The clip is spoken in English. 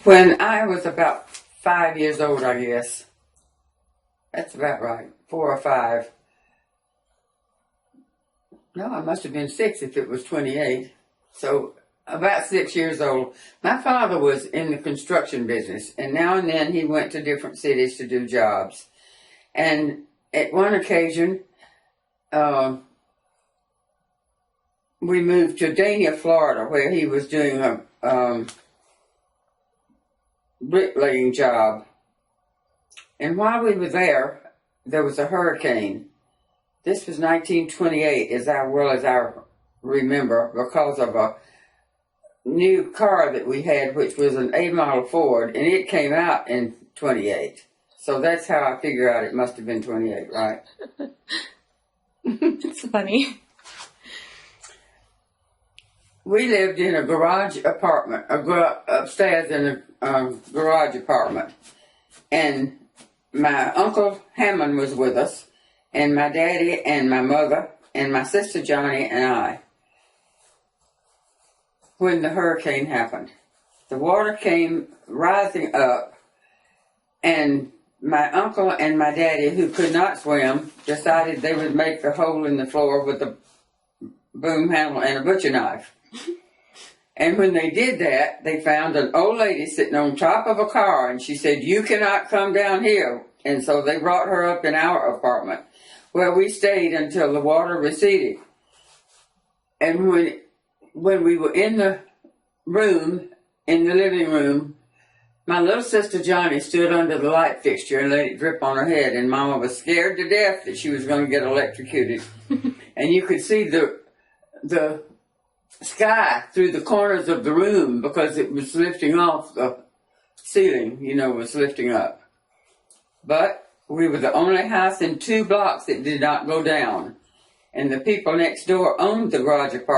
When I was about 5 years old, I guess. That's about right. 4 or 5. No, I must have been 6 if it was 28. So, about 6 years old. My father was in the construction business, and now and then he went to different cities to do jobs. And at one occasion, we moved to Dania, Florida, where he was doing a bricklaying job. And while we were there, there was a hurricane. This was 1928, as well as I remember, because of a new car that we had, which was an A model Ford, and it came out in 28. So that's how I figure out it must have been 28, right? It's funny. We lived in a garage apartment, upstairs in a garage apartment. And my Uncle Hammond was with us, and my daddy and my mother and my sister Johnny and I. When the hurricane happened, the water came rising up, and my uncle and my daddy, who could not swim, decided they would make the hole in the floor with a boom handle and a butcher knife. And when they did that, they found an old lady sitting on top of a car, and she said, "You cannot come down here." And so they brought her up in our apartment, where we stayed until the water receded. And when we were in the room, in the living room, my little sister Johnny stood under the light fixture and let it drip on her head, and Mama was scared to death that she was going to get electrocuted. And you could see the sky through the corners of the room because it was lifting off the ceiling, was lifting up. But we were the only house in 2 blocks that did not go down. And the people next door owned the garage apartment.